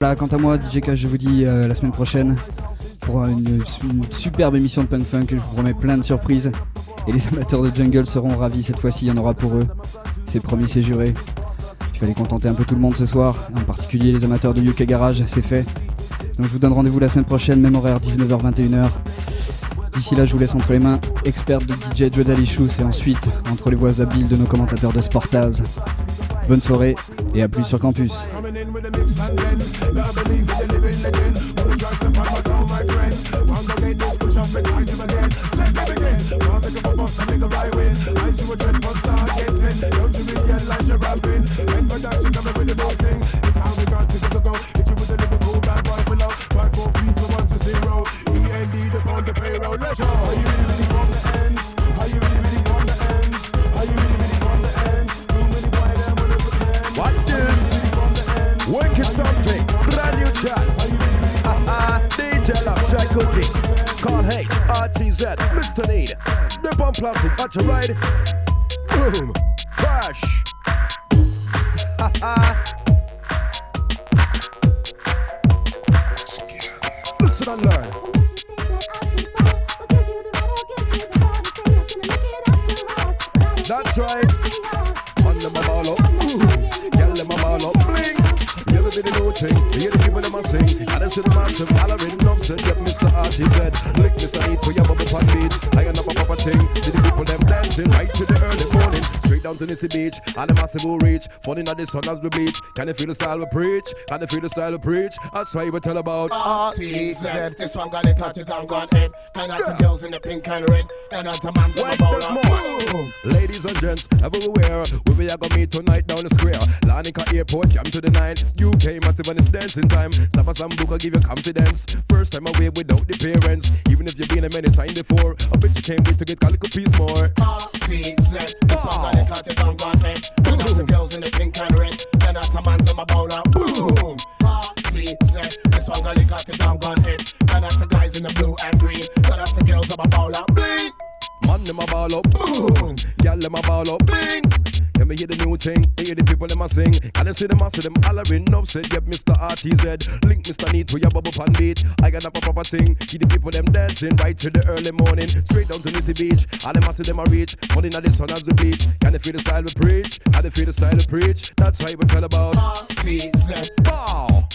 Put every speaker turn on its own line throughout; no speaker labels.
Voilà, quant à moi, DJ K, je vous dis la semaine prochaine pour une superbe émission de Punk Funk. Je vous promets plein de surprises. Et les amateurs de jungle seront ravis. Cette fois-ci, il y en aura pour eux. C'est promis, c'est juré. Il fallait contenter un peu tout le monde ce soir, en particulier les amateurs de UK Garage, c'est fait. Donc je vous donne rendez-vous la semaine prochaine, même horaire 19h-21h. D'ici là, je vous laisse entre les mains experte de DJ Dread Alicious et ensuite entre les voix habiles de nos commentateurs de Sportaz. Bonne soirée et à plus sur Campus.
Wicked something, brand new chat. DJ Love, Shy Cookie. Call H, RTZ, Mr. Need. Dip on plastic, watch it right. Boom, fresh. Listen and learn. That's right. On the ball up, girl, them a ball up, bling. You ever been the new thing? You hear the people them a sing. And I see the massive, all I read love said. Yep, Mr. RTZ, lick Mr. Need for your bubble pan beat. I am up a proper thing. See the people them dancing right to the early morning. Straight down to Nissy Beach, and the massive will reach. Funny now the sun as we bleach. Can you feel the style we preach? Can you feel the style we preach? That's why we tell about
RTZ. This one got it, touch it down, got it. Kind of to girls in the pink and red. Kind of to man
wait, there's more. Ladies and gents, everywhere. We are gonna meet tonight down the square. Larnaca Airport, jam to the night. It's UK massive and it's dancing time. Sapa Sambuca give you confidence. First time away without the parents. Even if you've been a many times before, I bet you can't wait to get a little piece more.
RTZ. This one got it, touch it down, got it. Kind of to girls in the pink and red. Kind of to man in my bowler. Boom. RTZ. This one got it, cut it down, got it. Kind of to guys in the blue and green. Kind of to girls in my bowler. Bling.
Man, them a ball up, boom. Girl, them a ball up, bing. Let me hear the new thing, hear the people them a sing. And I see them, hollering upset. Yep, Mr. RTZ, link Mr. Need to your bubble pan beat. I got up a proper thing, keep the people them dancing right till the early morning. Straight down to Nissy Beach, all them a see them a reach. Falling at the sun as we beach. Can you feel the style we preach? Can you feel the style we preach? That's why we tell about
RTZ.
Wow.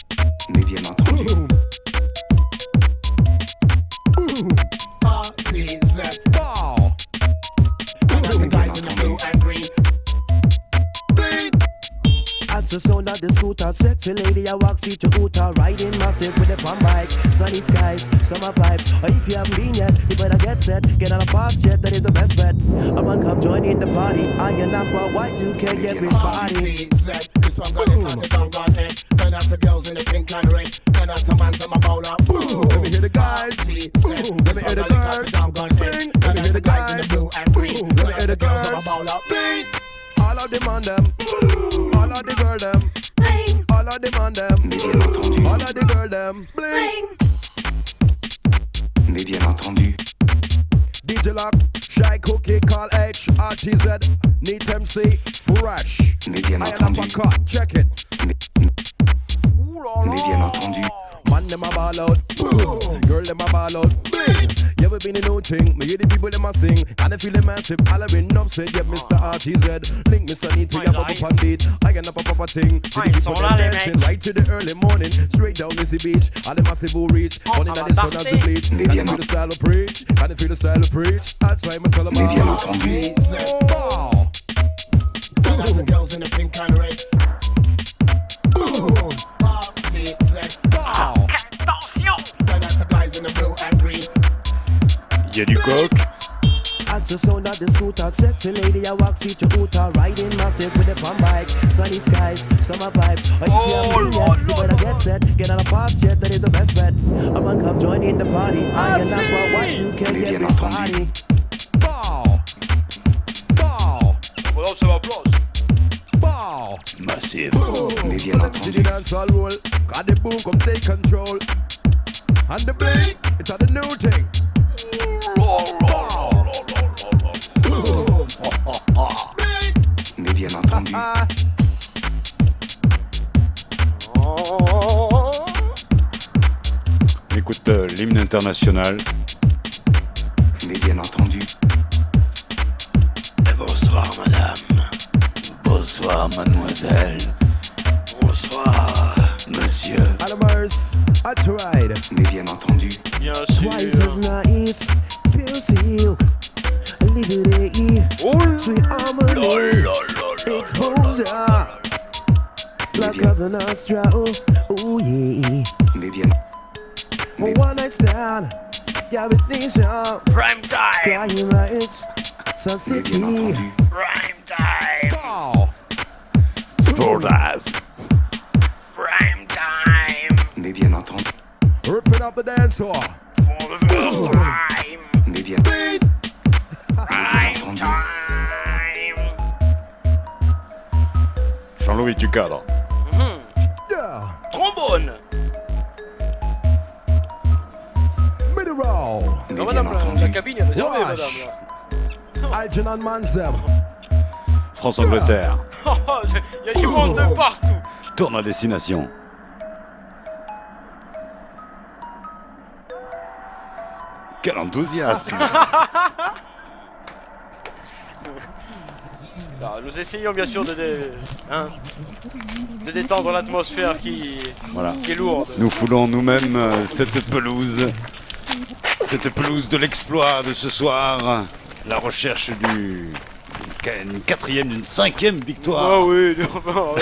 Mais bien entendu.
RTZ.
Wow.
Kind of to guys in the blue and green.
As the sound of the scooter, sexy lady, I walk see to Uta, riding massive with a palm bike, sunny skies, summer vibes. Or if you haven't been yet, you better get set, get on a fast jet, that is the best bet. I want come join in the party, I am not for Y2K, everybody.
RTZ. This one got it, touch it down, got it. Turn out to girls in the pink and red. Turn out to man in my bowler. Boom.
Let me hear the guys.
RTZ.
Let me hear the girls. Bing. Let me hear the
guys in the
guys.
blue and green.
Let me hear the
Girls in my
girls.
bowler.
Bing. All of them on them. All of the girl them. All of them on them.
Mais bien entendu.
All of the girl them. Bling.
Mais bien entendu.
DJ Lock, Shy Cookie, Call H, RTZ, Neat MC, Fresh.
Mais bien
I am
entendu.
a cut, check it.
Mais bien entendu.
Man them a ball out, boom. Girl them a ball out, bling. You ever been a new thing? Me hear the people them a sing. And I feel the massive, hollering upset. Yep, Mr. RTZ, link Mr. Need to your bubble pan beat. I get up a proper thing. See the people them dancing right to the early morning. Straight down Nissy Beach, all the massive will reach. Running at the sun as we bleach. Can you feel the style of preach? Can you feel the style of preach? That's why I'm telling
Mais bien
about.
entendu.
Wow.
Turn out to girls in the pink and red. Boom. RTZ.
Wow.
Turn out to guys in the blue and green.
Y'a du coq.
As the sound of the scooter, sexy lady, I walk see to Uta, riding massive with a palm bike, sunny skies, summer vibes. Or if you haven't been yet, you better get set, get on a fast jet, that is the best bet. I want come join in the party, I am not for Y2K,
Mais bien
everybody.
Wow. Wow.
Voilà, ça va applause.
Wow.
Massive.
Mais bien
See
entendu.
the dance all roll. Got the boom, come take control. And the blink, it's a the new thing. Wow.
Mais bien entendu.
Oh.
de l'hymne international.
Mais bien entendu,
Bonsoir madame. Bonsoir mademoiselle. Bonsoir monsieur.
Animals, I tried.
mais bien entendu,
Bien
Twice as nice, feels you. Liberty, sweet harmony, exposure. Like as an Astra, oh yeah.
mais bien,
One night stand, yeah, it's nation.
Prime time.
Crying rights, Sun
mais bien
City.
entendu,
Prime time.
Oh.
Sportas. Prime time.
mais bien entendu,
Ripping up the dance floor.
For the first time.
mais bien,
Prime
entendu.
time.
Jean-Louis, tu cadres.
Yeah.
Trombone.
Middle roll.
mais
Non,
bien
madame,
entendu,
la cabine est réservée,
Wesh.
madame. là.
Algernon Mansem.
France-Angleterre.
Il y a du monde de partout.
Tourne à destination. Quel enthousiasme.
Alors, nous essayons bien sûr de détendre l'atmosphère qui
Voilà.
est lourde.
Nous foulons nous-mêmes cette pelouse. Cette pelouse de l'exploit de ce soir. La recherche d'une quatrième, d'une cinquième victoire.
Ah oui, non, se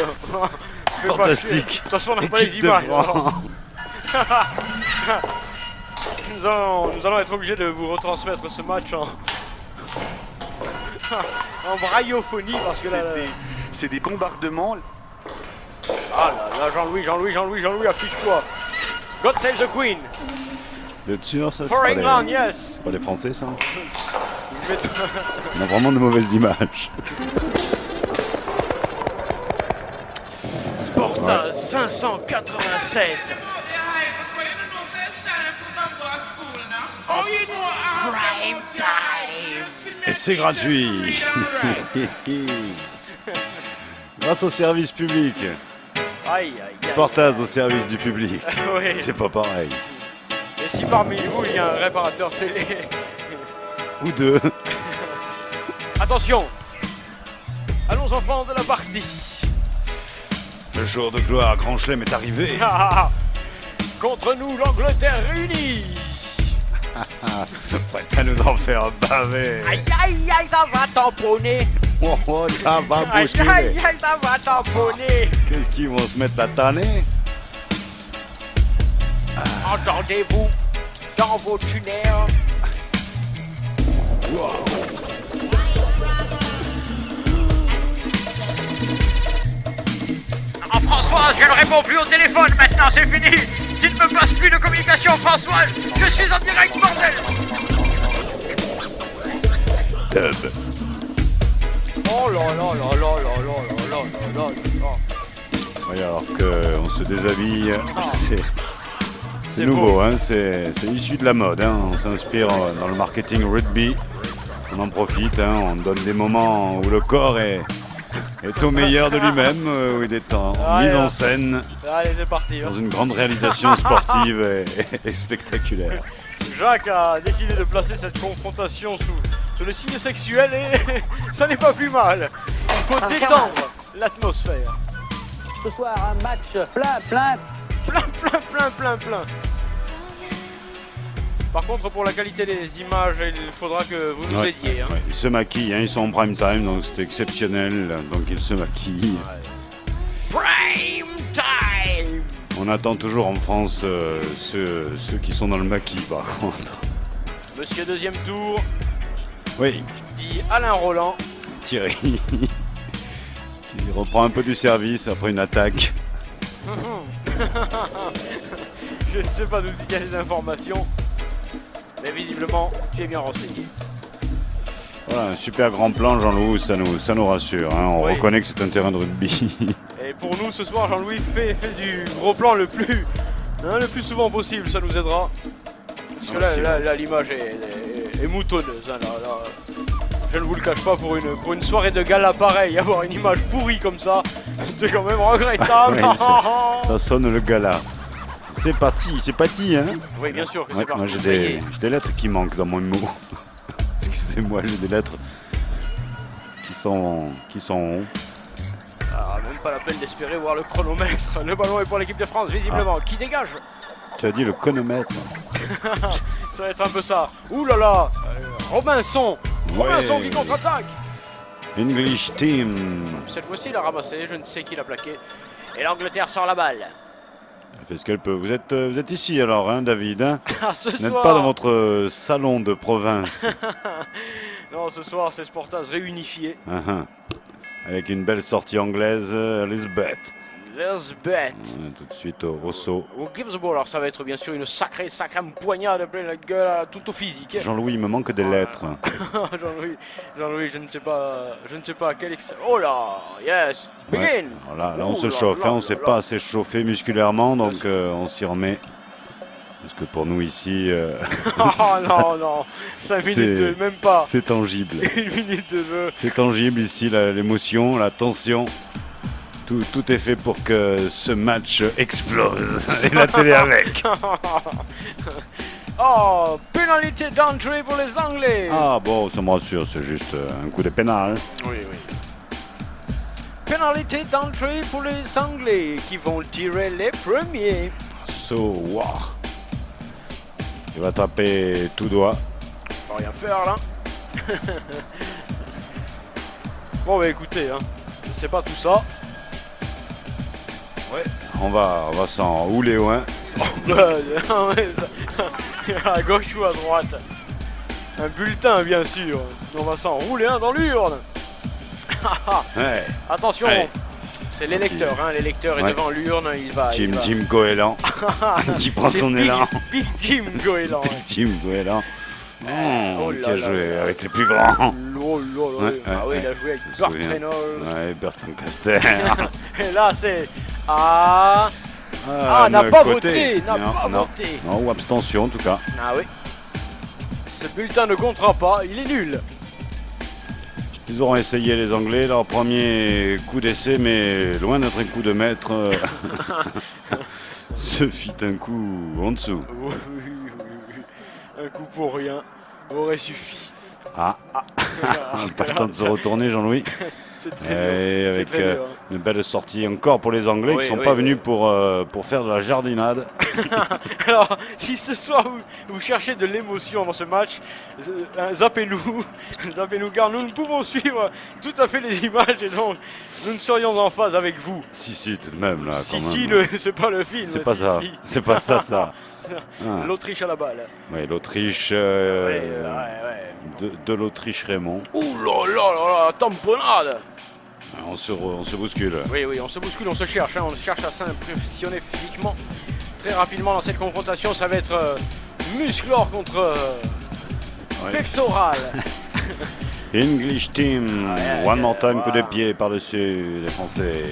fait pas
Fantastique.
chier. De toute façon, on n'a pas les
Équipe de
images.
France.
Nous allons être obligés de vous retransmettre ce match en braillophonie parce que là.
C'est des bombardements.
Ah là, Jean-Louis, affiche-toi. God save the Queen.
Vous êtes sûr, ça?
For
C'est
England, yes.
c'est pas des Français, ça?
Mais-
On a vraiment de mauvaises images.
Sporta 587. Prime time.
Et c'est gratuit. Grâce au service public.
Aïe, aïe.
Sportaz au service du public.
Oui.
C'est pas pareil.
Et si parmi vous il y a un réparateur télé.
Ou deux.
Attention. Allons enfants de la partie.
Le jour de gloire Grand Chelem est arrivé.
Contre nous l'Angleterre réunie.
Prête à nous en faire baver.
Aïe aïe aïe, ça va tamponner.
Oh, oh, ça va
Aïe
bousculer.
aïe aïe, ça va tamponner.
Qu'est-ce qu'ils vont se mettre la tannée?
Entendez-vous dans vos tunnels. Ah, Françoise, je ne réponds plus au téléphone maintenant, c'est fini. Tu ne me passes plus de communication, Françoise. Je suis en direct, bordel.
Dub.
Oh là là là là là là là là là là.
Oui, alors qu'on se déshabille, c'est
C'est
nouveau,
beau.
hein, c'est issu de la mode. Hein. On s'inspire dans le marketing rugby. On en profite, hein, on donne des moments où le corps est au meilleur de lui-même, où il est en
Ah,
mise
ouais.
en scène
Allez, c'est parti.
dans une grande réalisation sportive et spectaculaire.
Jacques a décidé de placer cette confrontation sous le signe sexuel et ça n'est pas plus mal. Il faut détendre l'atmosphère.
Ce soir, un match plein.
Plein. Par contre, pour la qualité des images, il faudra que vous nous
Ouais,
aidiez. Hein.
ouais, ils se maquillent, hein, ils sont en prime time, donc c'est exceptionnel, donc ils se maquillent.
Prime time.
On attend toujours en France ceux qui sont dans le maquis, par contre.
Monsieur deuxième tour,
Oui,
dit Alain Roland.
Thierry, qui reprend un peu du service après une attaque.
Je ne sais pas d'où il y a des informations, mais visiblement, tu es bien renseigné.
Voilà, un super grand plan, Jean-Louis, ça nous rassure. Hein. On
Oui.
reconnaît que c'est un terrain de rugby.
Et pour nous, ce soir, Jean-Louis fait du gros plan le plus souvent possible, ça nous aidera. Parce que là, l'image est moutonneuse. Hein, là. Je ne vous le cache pas, pour une soirée de gala pareille, avoir une image pourrie comme ça, c'est quand même regrettable.
Oui, ça sonne le gala. C'est parti, hein.
Oui, bien sûr que
Ouais,
c'est parti.
moi j'ai
Ça y est.
des lettres qui manquent dans mon mot. Excusez-moi, j'ai des lettres qui sont
Ah, même pas la peine d'espérer voir le chronomètre. Le ballon est pour l'équipe de France, visiblement. Qui dégage?
Tu as dit le chronomètre.
Ça va être un peu ça. Ouh là là, Robinson qui contre-attaque.
English team.
Cette fois-ci, il a ramassé, je ne sais qui l'a plaqué. Et l'Angleterre sort la balle.
Elle fait ce qu'elle peut. Vous êtes ici alors, hein, David, hein.
Ah, ce
Vous n'êtes
soir.
pas dans votre salon de province.
Non, ce soir, c'est Sportaz réunifié.
Avec une belle sortie anglaise, Elizabeth.
Let's bet.
Tout de suite au Rosso.
Who gives the ball? Alors, ça va être bien sûr une sacrée poignade pleine la gueule, tout au physique.
Jean-Louis, il me manque des lettres.
Jean-Louis, je ne sais pas à quel Oh là, yes, begin.
Ouais. Là, on se
Ouh là
chauffe,
là
on
là
s'est
là.
pas assez chauffé musculairement, donc on s'y remet. Parce que pour nous ici,
Oh non, 5 minutes, même pas.
c'est tangible.
Une minute de jeu.
C'est tangible ici, l'émotion, la tension. Tout est fait pour que ce match explose. Et la télé avec.
Oh, pénalité d'entrée pour les Anglais.
Ah bon, ça me rassure, c'est juste un coup de pénal.
Oui. Pénalité d'entrée pour les Anglais qui vont tirer les premiers.
Wow. Il va taper tout droit.
On va rien faire là. Bon bah écoutez, c'est pas tout ça.
Ouais. On va s'en rouler au hein.
À gauche ou à droite. Un bulletin bien sûr. On va s'en rouler un dans l'urne.
Ouais.
Attention.
Allez.
C'est l'électeur, l'électeur est
Ouais.
devant l'urne, il va.
Jim Goéland. Qui prend son
C'est
élan.
Big Jim Goéland.
Jim Goéland.
Oh
Qui
là
a
là
joué
là.
avec les plus grands.
Oh là là.
Ouais,
Ah oui,
ouais,
il a joué avec
je me
Burt
souviens.
Reynolds.
Ouais, Bertrand Caster.
Et là c'est. N'a
de
pas
côté.
voté, n'a
Non,
pas
non.
voté.
Non, ou abstention en tout cas.
Ah oui. Ce bulletin ne comptera pas, il est nul.
Ils auront essayé les Anglais leur premier coup d'essai, mais loin d'être un coup de maître, ce fit un coup en dessous.
Oui. Un coup pour rien aurait suffi.
Pas le temps de se retourner, Jean-Louis.
C'est très
Et
dur.
avec
C'est très dur.
une belle sortie encore pour les Anglais
Oui,
qui ne sont
oui,
pas
oui.
venus pour faire de la jardinade.
Alors, si ce soir vous cherchez de l'émotion dans ce match, zappez-nous, car nous ne pouvons suivre tout à fait les images et donc nous ne serions en phase avec vous.
Si, tout de même, là, quand
Si,
même.
c'est pas le film.
C'est pas ça. C'est pas ça. Ah.
L'Autriche à la balle.
Oui, l'Autriche,
Ouais.
de l'Autriche Raymond.
Ouh là, tamponnade.
On se bouscule.
Oui, on se bouscule, on se cherche, on cherche à s'impressionner physiquement. Très rapidement dans cette confrontation, ça va être musclor contre pectoral.
English team,
Ouais,
one more time,
voilà.
coup de pied par-dessus les Français.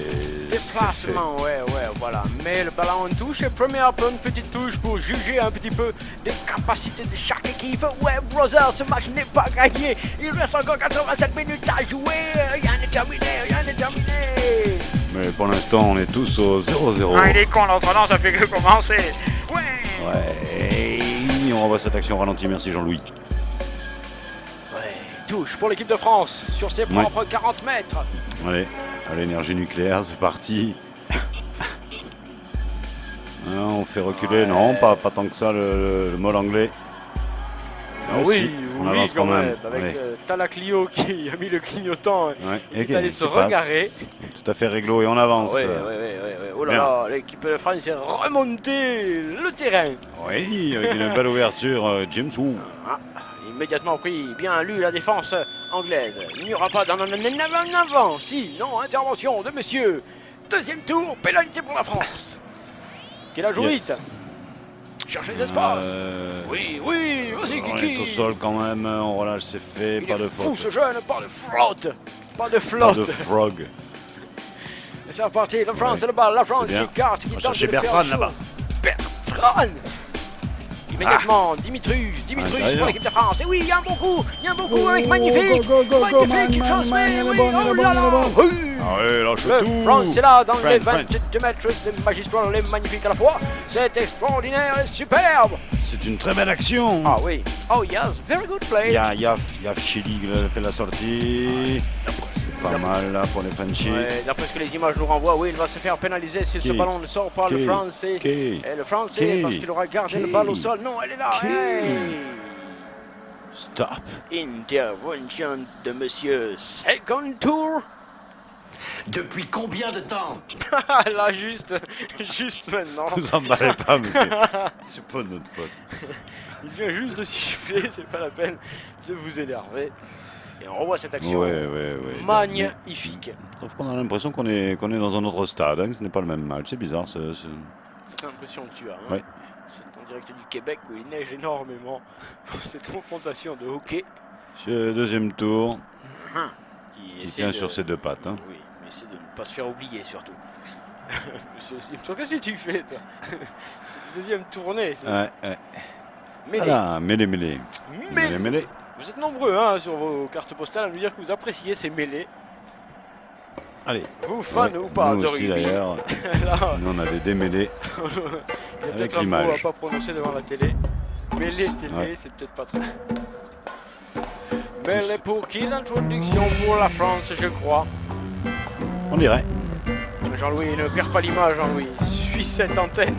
Déplacement, ouais, voilà. Mais le ballon en touche, et première bonne petite touche pour juger un petit peu des capacités de chaque équipe. Ouais, brother, ce match n'est pas gagné. Il reste encore 87 minutes à jouer. Rien n'est terminé.
Mais pour l'instant, on est tous au 0-0.
Ah, il est con l'entraîneur, ça fait que commencer. Ouais.
Ouais, on revoit cette action au ralenti, merci Jean-Louis.
Ouais, touche pour l'équipe de France sur ses propres 40 mètres.
Allez, à l'énergie nucléaire, c'est parti. On fait reculer, non, pas tant que ça le mot anglais.
Ah oui,
on avance
quand même.
Allez.
Avec Talaclio qui a mis le clignotant.
Ouais,
Il est allé se
qui passe.
regarer.
Tout à fait réglo et on avance.
Ouais. Oh là
Bien.
là, l'équipe de France est remontée le terrain.
Oui, avec une belle ouverture, James Wu.
Immédiatement pris, bien lu la défense anglaise. Il n'y aura pas d'un avant. Si, non, intervention de monsieur. Deuxième tour, pénalité pour la France. Quel âge 8 Cherchez les espaces. Oui, vas-y
On
Kiki.
est au sol quand même, on relâche ses faits, pas de
Fou
faute.
ce jeune, pas de flotte. Pas de
Pas
flotte.
de frog.
C'est reparti, la France, le bal, la France
C'est bien.
qui carte, qui
On va
tente
chercher
de le faire
Bertrand,
chaud.
là-bas.
Bertrand. Immédiatement, Dimitrus
l'intérieur.
pour l'équipe de France. Et oui, il y a un bon coup avec magnifique qui transmet. Oui, oh là là. Oui,
Allez, lâche
Le
tout.
France est là dans les
French,
27 mètres, c'est magistral et magnifique à la fois. C'est extraordinaire et superbe.
C'est une très belle action.
Ah oui. Oh yes, very good play.
Yaf Chili qui a fait la sortie. C'est pas mal là pour les Frenchies.
Ouais, d'après ce que les images nous renvoient, oui, il va se faire pénaliser si ce ballon ne sort pas. Le Français. Et le Français, parce qu'il aura gardé le ballon au sol. Non, elle est là. Hey.
Stop.
Intervention de monsieur Second Tour.
Depuis combien de temps?
Là, juste maintenant.
Ne vous emballez pas, monsieur. C'est pas notre faute.
Il vient juste de siffler, c'est pas la peine de vous énerver. Et on revoit cette action
Ouais.
magnifique.
Sauf qu'on a l'impression qu'on est dans un autre stade, hein, que ce n'est pas le même match. C'est bizarre.
C'est l'impression que tu as. Hein.
Ouais.
C'est en direct du Québec où il neige énormément pour cette confrontation de hockey.
C'est le deuxième tour
Qui
qui
essaie
tient
de-
sur ses deux pattes. Hein.
Oui, mais c'est de ne pas se faire oublier surtout. Monsieur, qu'est-ce que tu fais toi? Deuxième tournée. C'est...
Ouais.
Mêlée.
Voilà, mêlée.
Mêlée. Vous êtes nombreux hein, sur vos cartes postales à nous dire que vous appréciez ces mêlées.
Allez.
Vous, fans
Ouais,
ou pas
nous
de
aussi,
rugby.
d'ailleurs.
Là,
Nous, on a des démêlés.
il y a
Avec
peut-être un mot à
l'image.
pas prononcer devant la télé. Mêlée télé,
Ouais.
c'est peut-être pas trop. Mêlée pour qui l'introduction pour la France, je crois.
On dirait.
Jean-Louis, ne perds pas l'image, Jean-Louis. Suis cette antenne.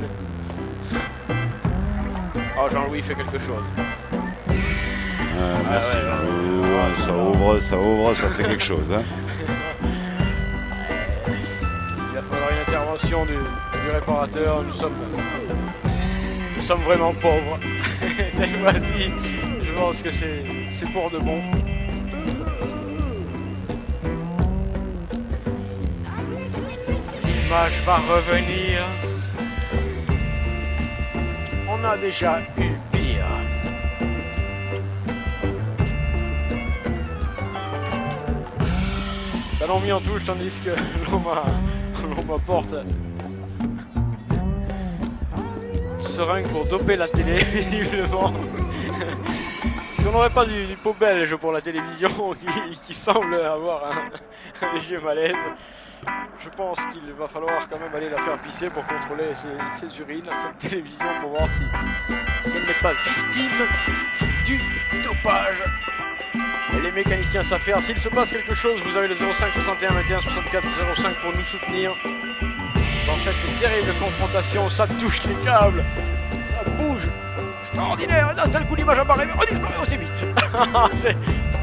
Oh, Jean-Louis fait quelque chose.
Merci.
ouais,
Ça ouvre, ça fait quelque chose. Hein.
Il va falloir une intervention du réparateur. Nous sommes vraiment pauvres. Cette fois-ci, je pense que c'est pour de bon. L'image va revenir. On a déjà eu pire. Ballon mis en touche tandis que l'on m'apporte seringue pour doper la télé, visiblement. Si on n'aurait pas du pot belge pour la télévision qui semble avoir un léger malaise, je pense qu'il va falloir quand même aller la faire pisser pour contrôler ses urines, cette télévision, pour voir si elle n'est pas victime du dopage. Et les mécaniciens savent faire. S'il se passe quelque chose, vous avez le 05 61 21 64 05 pour nous soutenir. Dans cette terrible confrontation, ça touche les câbles, ça bouge. Extraordinaire, d'un seul coup l'image apparaît, mais redisparaît aussi vite. C'est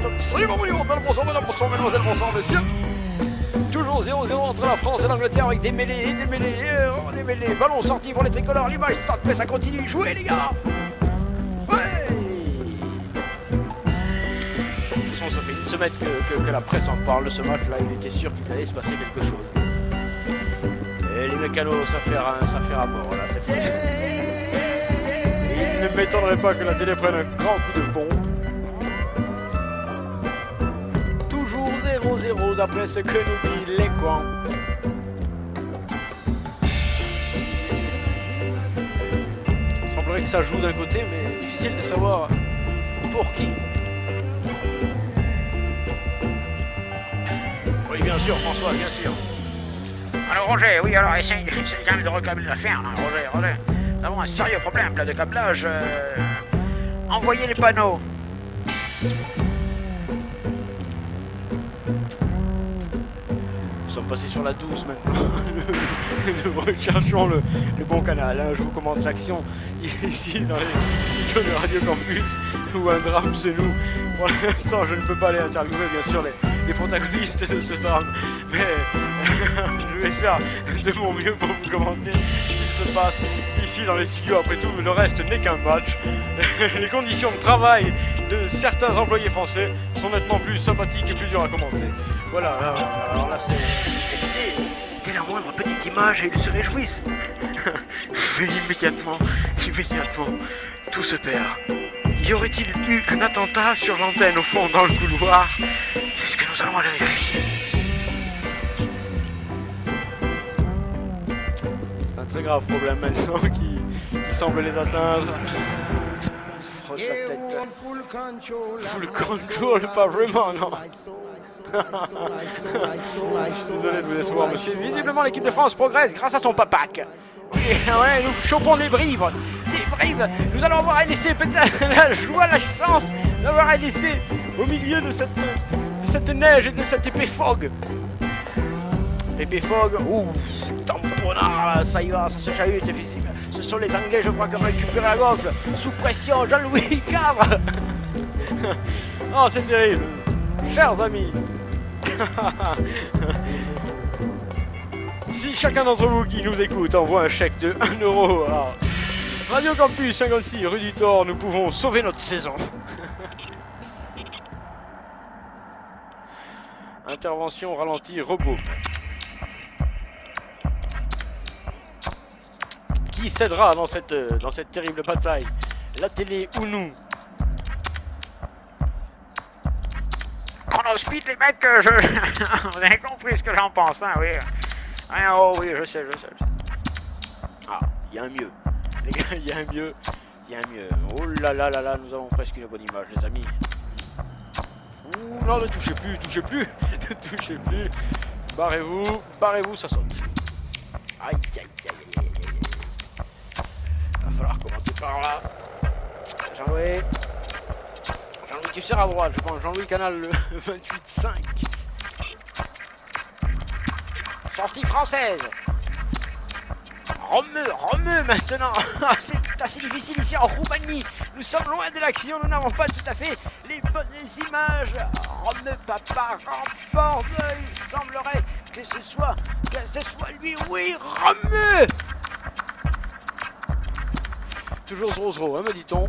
absolument monumental. Bonsoir madame, bonsoir mademoiselle, bonsoir monsieur. Toujours 0-0 entre la France et l'Angleterre avec des mêlées, des mêlées. Ballon sorti pour les tricolores, l'image sort, mais ça continue. Jouez les gars. Ouais. De toute façon, ça fait une semaine que la presse en parle de ce match-là. Il était sûr qu'il allait se passer quelque chose. Et les mécanos, ça fait à mort là cette fois-ci. Il ne m'étonnerait pas que la télé prenne un grand coup de pompe. Toujours 0-0 d'après ce que nous dit l'écran. Il semblerait que ça joue d'un côté, mais difficile de savoir pour qui. Oui, bien sûr, François, bien sûr. Alors Roger, oui, alors essaye quand même de recabler l'affaire, là, Roger. Nous avons un sérieux problème là de câblage. Envoyez les panneaux. Nous sommes passés sur la 12 maintenant. Nous recherchons le bon canal. Hein. Je vous commande l'action ici dans les studios de Radio Campus où un drame se noue. Pour l'instant, je ne peux pas aller interviewer bien sûr les protagonistes de ce drame, mais je vais faire de mon mieux pour vous commenter ce qu'il se passe ici dans les studios. Après tout, le reste n'est qu'un match. Les conditions de travail de certains employés français sont nettement plus sympathiques et plus dures à commenter. Voilà, alors là c'est dès la moindre petite image et ils se réjouissent. Mais immédiatement, tout se perd. Y aurait-il eu un attentat sur l'antenne au fond dans le couloir? C'est ce que nous allons aller vérifier. C'est un très grave problème maintenant qui semble les atteindre. Il se frotte la tête. Full control, pas vraiment, non. Désolé de vous décevoir, monsieur. Visiblement, l'équipe de France progresse grâce à son papac. Et ouais, nous chopons des brives. Des brives. Nous allons avoir un essai, peut-être la joie, la chance d'avoir un essai au milieu de cette neige et de cette épée fog. Épée fog, ouh, tamponnard, ça y va, ça se chahute, c'est physique. Ce sont les Anglais, je crois, qui ont récupéré la gonfle. Sous pression, Jean-Louis Cadre. Oh, c'est terrible. Chers amis. Si chacun d'entre vous qui nous écoute envoie un chèque de 1 euro à Radio Campus 56 rue du Thor, nous pouvons sauver notre saison. Intervention ralenti robot. Qui cédera dans cette terrible bataille? La télé ou nous? Chronospeed, les mecs, vous avez compris ce que j'en pense, hein, oui. Ah, oh oui, je sais. Ah, il y a un mieux. Les gars, il y a un mieux. Oh là là là là, nous avons presque une bonne image, les amis. Ouh, non, ne touchez plus. Ne touchez plus. Barrez-vous, ça saute. Aïe. Va falloir commencer par là. Jean-Louis, tu seras à droite, je pense. Jean-Louis Canal, le 28-5. Sortie française. Romeu maintenant. C'est assez difficile ici en Roumanie. Nous sommes loin de l'action, nous n'avons pas tout à fait les bonnes images. Romeu papa remporte. Il semblerait que ce soit lui. Oui, Romeu. Toujours 0-0, hein, me dit-on.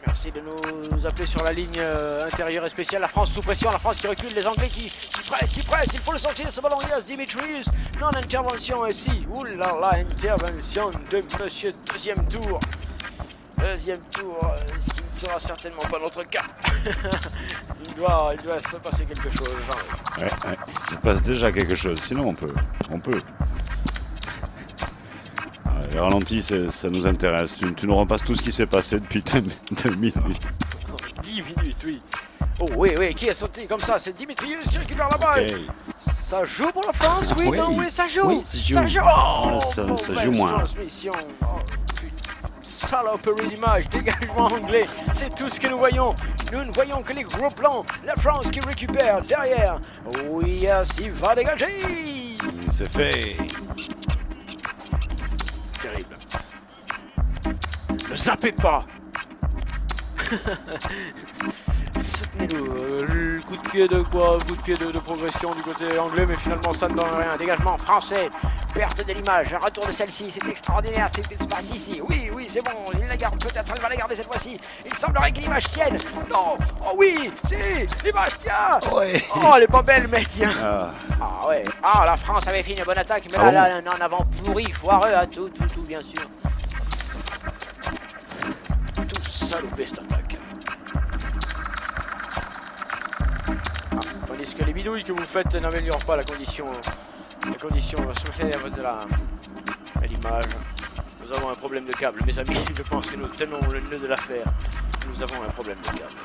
Merci de nous appeler sur la ligne intérieure et spéciale. La France sous pression, la France qui recule, les Anglais qui pressent. Il faut le sortir, ce ballon. Yes, Dimitrius. Non, intervention ici. Ouh là là, intervention de monsieur deuxième tour. Ce qui ne sera certainement pas notre cas. il doit se passer quelque chose. Genre.
Ouais, il se passe déjà quelque chose, sinon on peut. Les ralentis, ça nous intéresse. Tu nous repasses tout ce qui s'est passé depuis 2 minutes.
10 minutes, oui. Oh oui, qui est sauté comme ça? C'est Dimitrius qui récupère la balle. Okay. Ça joue pour la France, oui, non, oui, ça joue.
Oui,
ça joue. Oh,
ça joue moins.
Transmission. Oh, saloperie d'image, dégagement anglais. C'est tout ce que nous voyons. Nous ne voyons que les gros plans. La France qui récupère derrière. Oui, il va dégager.
C'est fait.
Terrible. Ne zappez pas. Soutenez-le. Le coup de pied de quoi? Coup de pied de progression du côté anglais, mais finalement ça ne donne rien. Dégagement français. Perte de l'image. Un retour de celle-ci. C'est extraordinaire. C'est espace ici. Oui, c'est bon. Il la garde. Peut-être elle va la garder cette fois-ci. Il semblerait que l'image tienne. Non. Oh oui. Si. L'image tient.
Ouais.
Oh, elle est pas belle, mais tiens.
Ah
ouais. Ah, la France avait fait une bonne attaque, mais là, un avant pourri, foireux à tout, bien sûr. Tout salopé cette attaque. Tandis que les bidouilles que vous faites n'améliorent pas la condition sociale de l'image. Nous avons un problème de câble, mes amis. Je pense que nous tenons le nœud de l'affaire. Nous avons un problème de câble.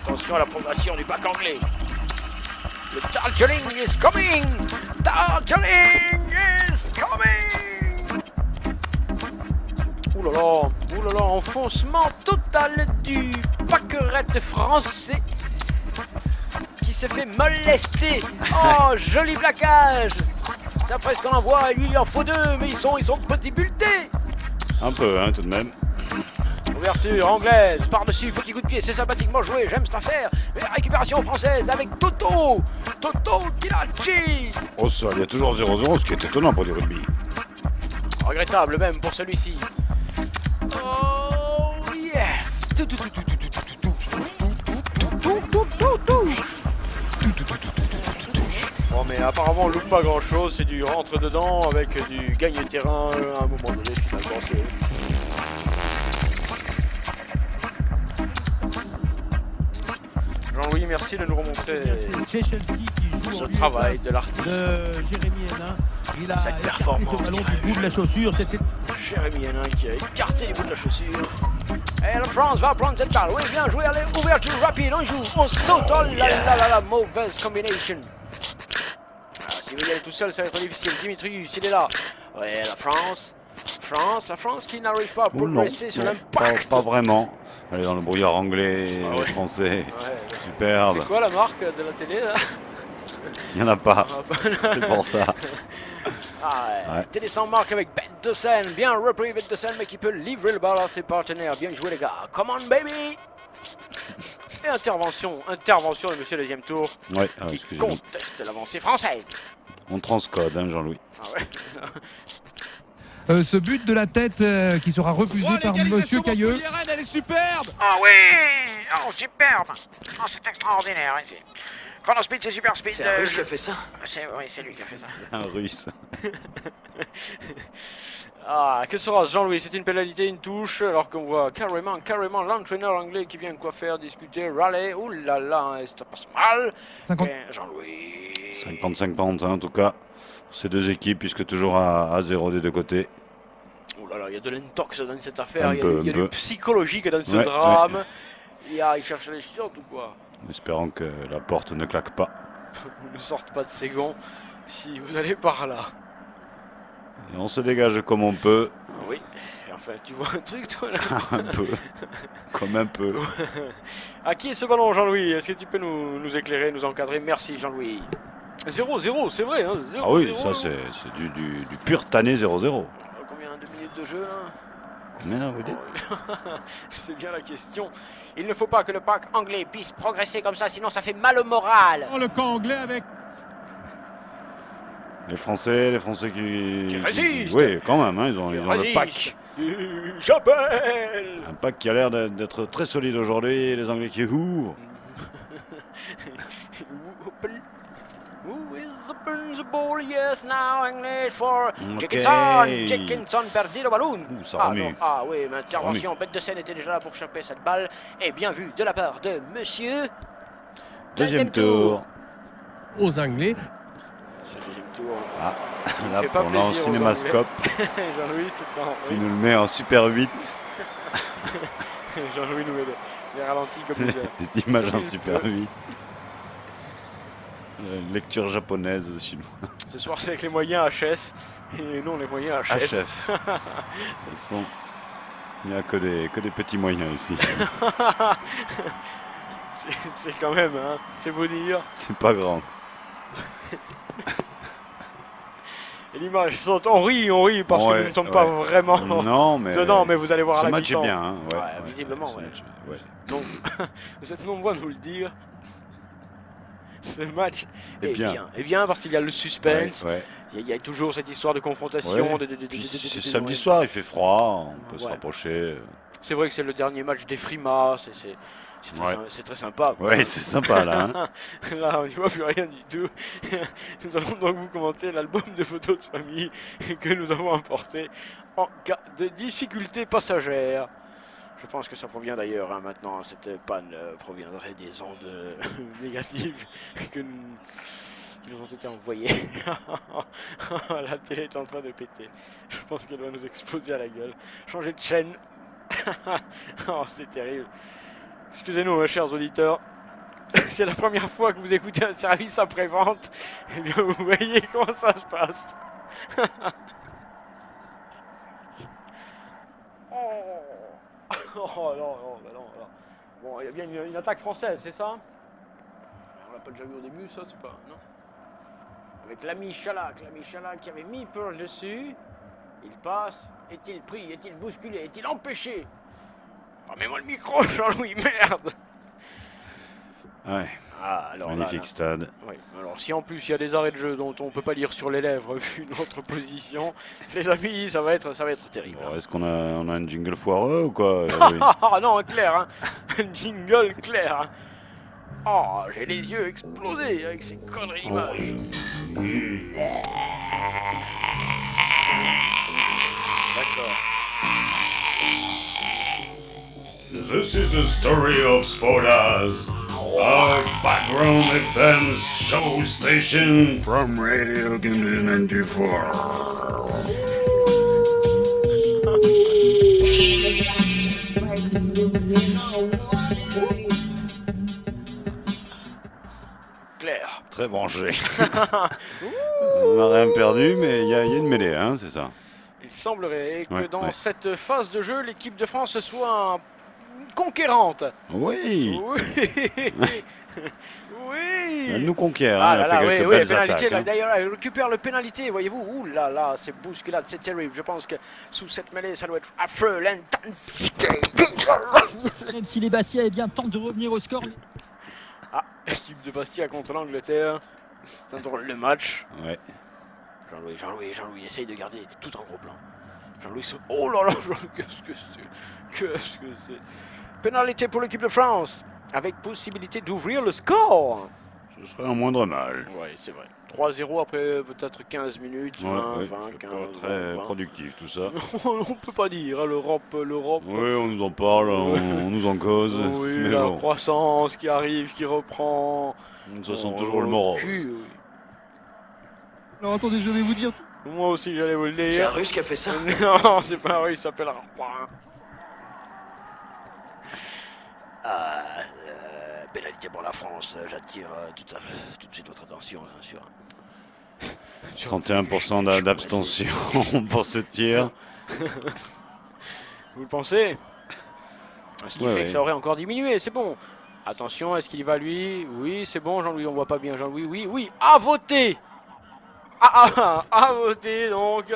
Attention à la progression du bac anglais. Le Darjeeling is coming! Darjeeling is coming! Ouh là là, enfoncement total du pâquerette français qui se fait molester. Oh, joli plaquage! D'après ce qu'on en voit, lui il en faut 2, mais ils sont petit bulletés.
Un peu, hein, tout de même.
Ouverture anglaise, par-dessus, petit coup de pied, c'est sympathiquement joué, j'aime cette affaire. Mais la récupération française avec Toto Kilacci.
Au sol, il y a toujours 0-0, ce qui est étonnant pour du rugby.
Regrettable même pour celui-ci. Oh yes. Bon mais apparemment on loupe pas grand-chose, c'est du rentre-dedans avec du gagne-terrain à un moment donné finalement. Jean-Louis, merci de nous remontrer ce travail de l'artiste.
Jérémy Hénin, il a
cette performance
le ballon du bout de la chaussure.
Jérémy Hénin qui a écarté les bouts de la chaussure. Et la France va prendre cette balle. Oui, bien joué, allez, ouverture rapide, on joue, on saute. Oh là là, mauvaise combination. Ah, s'il veut y aller tout seul, ça va être difficile. Dimitrius, il est là. Ouais, la France qui n'arrive pas à progresser sur l'impact.
Pas vraiment. Allez, dans le brouillard anglais, français.
Ouais.
Superbe.
C'est quoi la marque de la télé là?
Il n'y en a pas. C'est pour ça.
Ouais. Télé sans marque avec Bête de Seine. Bien repris Bête de Seine, mais qui peut livrer le ballon à ses partenaires. Bien joué les gars. Come on baby. Et intervention de monsieur deuxième tour.
Ouais,
qui conteste l'avancée française.
On transcode, hein, Jean-Louis.
Ah ouais.
Ce but de la tête qui sera refusé par Monsieur Cailleux.
Elle est superbe.
Ah oui. Oh superbe. Oh c'est extraordinaire ici. Chrono Speed, c'est super speed.
C'est un Russe qui a fait ça.
Oui, c'est lui qui a fait ça.
Un Russe.
Que sera Jean-Louis? C'est une pénalité, une touche, alors qu'on voit carrément l'entraîneur anglais qui vient quoi faire, discuter, râler. Ouh là là, ça passe mal.
50.
Et Jean-Louis.
50-50 en tout cas. Pour ces deux équipes, puisque toujours à 0 des deux côtés.
Ouh là là, il y a de l'intox dans cette affaire,
Un
il
peu.
y a du psychologique dans ce drame. Il cherche les chiottes ou quoi?
Espérons que la porte ne claque pas.
Ne sorte pas de ses gonds si vous allez par là.
Et on se dégage comme on peut.
Oui, enfin tu vois un truc toi là.
Un peu. Comme un peu.
À qui est ce ballon Jean-Louis? Est-ce que tu peux nous éclairer, nous encadrer? Merci Jean-Louis. 0-0, c'est vrai, hein, 0-0.
Ah oui, ça c'est du pur tanné 0-0.
Combien de minutes de jeu là?
Combien vous dites?
C'est bien la question. Il ne faut pas que le pack anglais puisse progresser comme ça, sinon ça fait mal au moral.
Le camp anglais avec.
Les Français qui
résistent.
Oui, quand même, hein, ils ont le pack.
J'appelle.
Un pack qui a l'air d'être très solide aujourd'hui. Les Anglais qui ouvrent.
Who is the ball? Yes, now English for
Okay.
Dickinson perdit le ballon.
Ça remue.
Non. Ah oui, mais intervention. Bête de Seine était déjà là pour choper cette balle. Et bien vu de la part de monsieur.
Deuxième tour.
Aux Anglais.
Ce deuxième tour.
Ah,
Il
là
fait pas
pour l'en
plaisir aux
cinémascope.
Jean-Louis, c'est un.
Tu nous le mets en Super 8.
Jean-Louis nous met les ralentis comme
Des images en Super 8. Lecture japonaise chinoise.
Ce soir, c'est avec les moyens HS. Et non, les moyens HF.
Il n'y a que des petits moyens ici.
C'est quand même, hein, c'est beau dire.
C'est pas grand.
Et l'image saute. On rit parce que nous ne sommes pas vraiment dedans, mais vous allez voir à la
match est
mi-temps.
bien, hein,
visiblement,
ce match, ouais.
Donc, vous êtes nombreux à nous le dire. Ce match est bien. Et bien parce qu'il y a le suspense. Il y a toujours cette histoire de confrontation.
C'est samedi soir, il fait froid, on peut se rapprocher.
C'est vrai que c'est le dernier match des Frimas. C'est très sympa.
Ouais, c'est sympa là. Hein.
Là, on n'y voit plus rien du tout. Nous allons donc vous commenter l'album de photos de famille que nous avons importé en cas de difficulté passagère. Je pense que ça provient d'ailleurs, hein, maintenant, cette panne proviendrait des ondes négatives qui nous ont été envoyées. La télé est en train de péter. Je pense qu'elle va nous exploser à la gueule. Changer de chaîne. Oh, c'est terrible. Excusez-nous, hein, chers auditeurs. C'est la première fois que vous écoutez un service après-vente. Eh bien, vous voyez comment ça se passe. Oh non. Bon, il y a bien une attaque française, c'est ça? On l'a pas déjà vu au début, ça, c'est pas... Non. Avec l'ami Chalak qui avait mis Pearl dessus. Il passe. Est-il pris? Est-il bousculé? Est-il empêché? Remets-moi le micro, Jean-Louis, merde!
Ouais.
Alors
magnifique stade.
Oui. Alors si en plus il y a des arrêts de jeu dont on peut pas lire sur les lèvres vu notre position, les amis, ça va être terrible.
Alors, est-ce qu'on a un jingle foireux ou quoi?
Ah non, clair, hein. Un jingle clair. Hein. Oh, j'ai les yeux explosés avec ces conneries d'images. D'accord.
This is the story of Spodas, a background FM show station from Radio Campus 94.
très branché. On n'a rien perdu, mais il y a une mêlée, hein, c'est ça.
Il semblerait que
Ouais,
dans
ouais.
cette phase de jeu, l'équipe de France soit conquérante.
Oui,
Oui. Oui.
elle nous conquiert,
Ah
hein,
là
elle
là,
fait
oui,
quelques
oui,
belles
pénalité,
attaques.
là,
Hein.
d'ailleurs, elle récupère le pénalité, voyez-vous. Ouh là là, c'est bousculade, c'est terrible. Je pense que sous cette mêlée, ça doit être affreux, l'intensité.
Même si les Bastia tentent de revenir au score.
Ah, équipe de Bastia contre l'Angleterre. C'est un drôle de match.
Ouais.
Jean-Louis, essaye de garder tout en gros plan. Jean-Louis, oh là là, qu'est-ce que c'est. Pénalité pour l'équipe de France, avec possibilité d'ouvrir le score.
Ce serait un moindre mal.
Oui, c'est vrai. 3-0 après peut-être 15 minutes, 20,
Ouais,
20,
c'est
15,
pas très
20.
productif tout ça.
On peut pas dire, hein, l'Europe.
Oui, on nous en parle, on nous en cause.
Oui,
mais
la
bon,
croissance qui arrive, qui reprend.
ça sent toujours le morose.
Oui.
Alors attendez, je vais vous dire.
Moi aussi, j'allais vous le dire.
C'est un russe qui a fait ça.
Non, c'est pas un russe, il s'appelle pénalité pour la France, j'attire tout de suite votre attention, bien sûr.
31% d'abstention pour ce tir.
Vous le pensez? Ce qui
Ouais,
fait
ouais.
que ça aurait encore diminué, c'est bon. Attention, est-ce qu'il y va lui? Oui, c'est bon, Jean-Louis, on voit pas bien Jean-Louis, oui, à voter. À voter donc.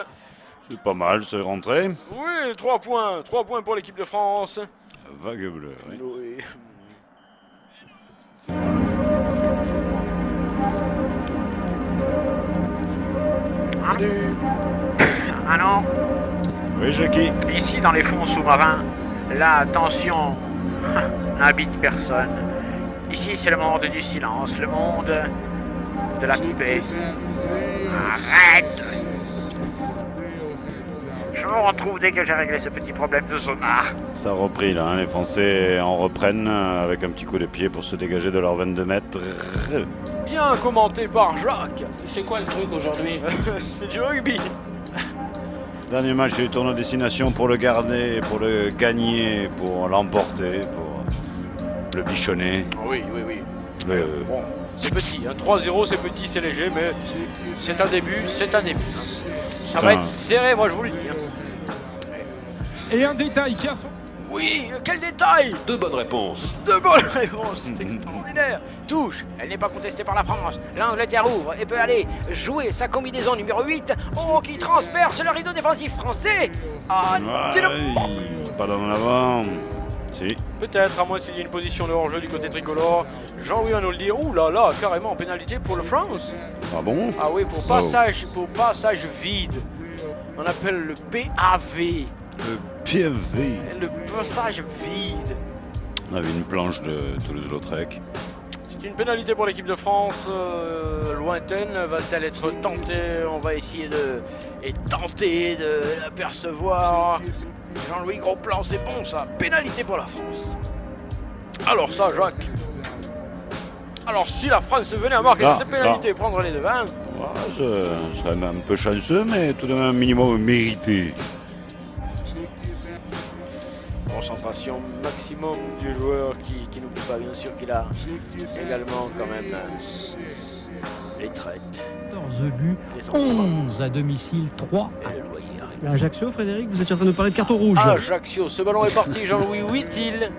C'est pas mal, c'est rentré.
Oui, 3 points pour l'équipe de France.
Vague bleue, oui.
Oui. Ah non,
Oui, Jackie.
ici dans les fonds sous-marins, la tension n'habite personne. Ici c'est le monde du silence, le monde de la paix. Arrête! Je vous retrouve dès que j'ai réglé ce petit problème de sonar.
Ça a repris là, hein. Les Français en reprennent avec un petit coup de pied pour se dégager de leurs 22 mètres.
Bien commenté par Jacques.
C'est quoi le truc aujourd'hui?
C'est du rugby.
Dernier match du tournoi destination pour le garder, pour le gagner, pour l'emporter, pour le bichonner.
Oui. Bon, c'est petit, hein. 3-0 c'est petit, c'est léger, mais c'est un début. Hein. Ça va
Putain.
être serré, moi je vous le dis. Hein.
Et un détail qui a son.
Oui, quel détail!
2 bonnes réponses.
De bonnes réponses, c'est extraordinaire. Touche, elle n'est pas contestée par la France. L'Angleterre ouvre et peut aller jouer sa combinaison numéro 8. Oh, qui transperce le rideau défensif français. Ah, c'est le...
Pas d'en avant. Si.
Peut-être, à moins qu'il y ait une position de hors-jeu du côté tricolore. Jean-Louis va nous le dire. Ouh là là, carrément pénalité pour le France.
Ah bon?
Ah oui, pour passage vide. On appelle le PAV.
Le PV.
Le passage vide.
On avait une planche de Toulouse-Lautrec.
C'est une pénalité pour l'équipe de France. Lointaine, va-t-elle être tentée? On va essayer de l'apercevoir. Jean-Louis, gros plan, c'est bon ça. Pénalité pour la France. Alors ça, Jacques. Alors si la France venait à marquer cette pénalité et prendre les devants.
Ouais, ce serait même un peu chanceux, mais tout de même un minimum mérité.
Concentration maximum du joueur qui n'oublie pas bien sûr qu'il a également quand même les traites.
14 buts, 11 à domicile, 3
et le loyer arrive.
Ajaccio, Frédéric, vous êtes en train de nous parler de carton rouge.
Ajaccio, ce ballon est parti, Jean-Louis, où est-il?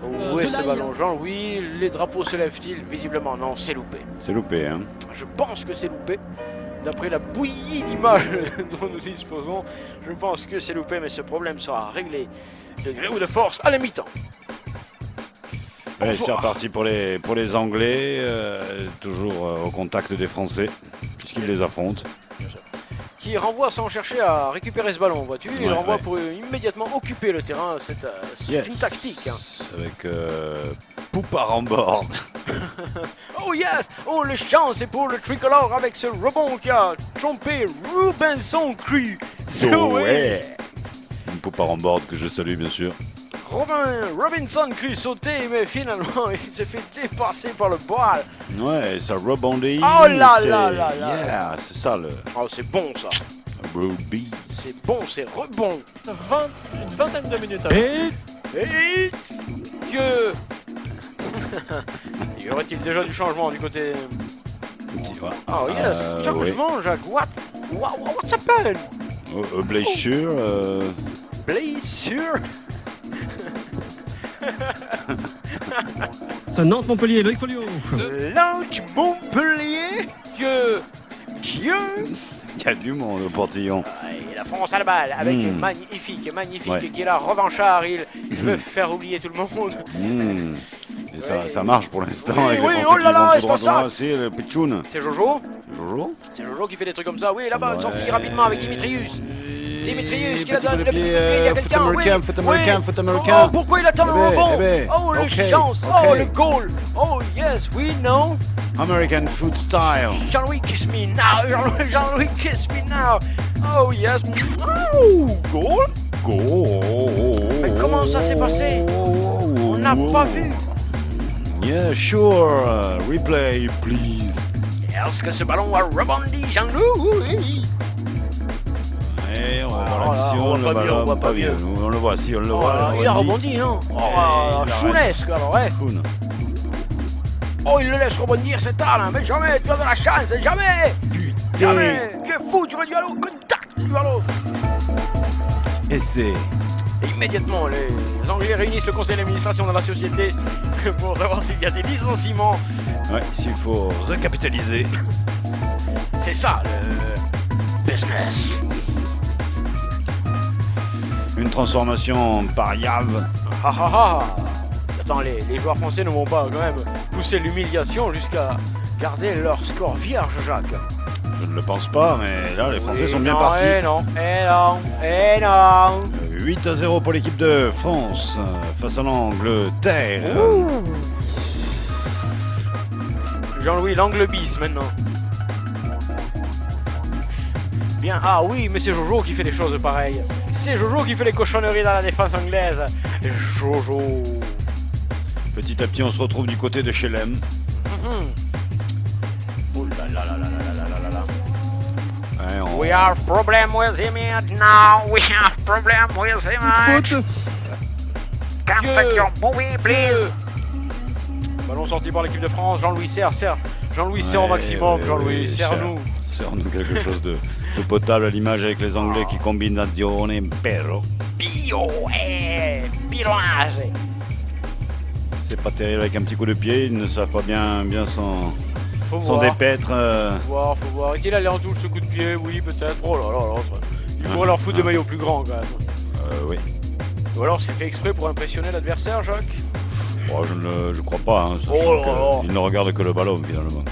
Où est ce
Delaï.
ballon, Jean-Louis? Les drapeaux se lèvent-ils? Visiblement non, c'est loupé.
C'est loupé, hein.
Je pense que c'est loupé. D'après la bouillie d'images dont nous disposons, je pense que c'est loupé, mais ce problème sera réglé de gré ou de force à la mi-temps.
Allez, c'est
Bonsoir.
reparti pour les Anglais, toujours au contact des Français, puisqu'ils les affrontent.
Qui renvoie sans chercher à récupérer ce ballon, vois-tu? Il
Ouais,
renvoie
ouais.
pour immédiatement occuper le terrain. C'est
Yes.
une tactique. Hein.
Avec Poupard en board.
Oh yes! Oh, le chance c'est pour le tricolore avec ce rebond qui a trompé Robinson Cru.
Ouais. Une Poupard en board que je salue, bien sûr.
Robinson Cru sauté, mais finalement il s'est fait dépasser par le ball.
Ouais, ça rebondit.
Oh là
c'est-
là là là.
Yeah, c'est ça le
Oh, c'est bon ça.
rugby.
C'est bon, c'est rebond.
Une vingtaine de minutes.
Et Dieu. Y aurait-il déjà du changement du côté
Quoi?
Oh yes, tiens,
oui.
je mange, Jacques. What's happened?
Blessure.
Blessure.
Ça Nantes-Montpellier, Loïc Folio.
Lange Montpellier. Dieu.
Il y a du monde au portillon.
Et la France a la balle avec magnifique, qui est là, revanchard, il veut faire oublier tout le monde.
Et ça marche pour l'instant
Oui,
avec
oui,
les
oh
Français
là
qui
là,
vont
c'est
tout
pas
droit.
ça.
C'est le Pichoun.
C'est Jojo.
Jojo.
C'est Jojo qui fait des trucs comme ça. Oui, là-bas, sortie rapidement avec Dimitrius. Dimitrius qui la donne,
Petit coup de
il y
pied,
a quelqu'un,
foot américain.
Oh, pourquoi il attend le rebond? Oh, le
ok,
chance,
ok.
oh, le goal. Oh, yes, we know.
American foot style.
Jean-Louis, kiss me now. Jean-Louis, kiss me now. Oh, yes. Oh, goal. Mais comment ça s'est passé? On n'a pas vu.
Yeah, sure. Replay, please.
Est-ce que ce ballon a rebondi, Jean-Louis?
Et on va voir
Alors là,
l'action,
on
le
voit pas mieux,
ballon,
on voit pas mieux.
On le voit, si on le voit.
Il a rebondi, non? Oh, chounesque alors, ouais.
Choun.
Oh, il le laisse rebondir cet arme, mais jamais, tu as de la chance, jamais! Jamais! Tu es fou, tu aurais dû aller au contact du ballon!
Et c'est...
Et immédiatement, les Anglais réunissent le conseil d'administration de la société pour savoir s'il y a des licenciements.
Ouais, s'il faut recapitaliser.
C'est ça, le business.
Une transformation par Yav.
Attends, les joueurs français ne vont pas quand même pousser l'humiliation jusqu'à garder leur score vierge, Jacques.
Je ne le pense pas, mais là, les Français sont bien
non,
partis.
Eh non.
8-0 pour l'équipe de France face à l'Angleterre.
Jean-Louis, l'angle bis maintenant. Bien, ah oui, mais c'est Jojo qui fait des choses pareilles. C'est Jojo qui fait les cochonneries dans la défense anglaise. Jojo.
Petit à petit, on se retrouve du côté de Chelem.
Oh là là là là là là là là.
Ouais,
We have problem with him now. We have problem with him.
Faute.
Can't take your movie, please. Ballon sorti par l'équipe de France. Jean-Louis serre. Jean-Louis serre au maximum. Jean-Louis, serre-nous.
Serre-nous quelque chose de potable à l'image avec les Anglais qui combinent Nazione Perro.
Bio et pilonnage.
C'est pas terrible avec un petit coup de pied, ils ne savent pas bien s'en dépaître.
Faut voir. Est-il allé en touche ce coup de pied? Oui, peut-être. Oh là là là. Ils pourraient leur foutre des maillots plus grands quand même.
Oui.
Ou alors c'est fait exprès pour impressionner l'adversaire, Jacques?
Oh, je crois pas. Hein, il ne regarde que le ballon finalement.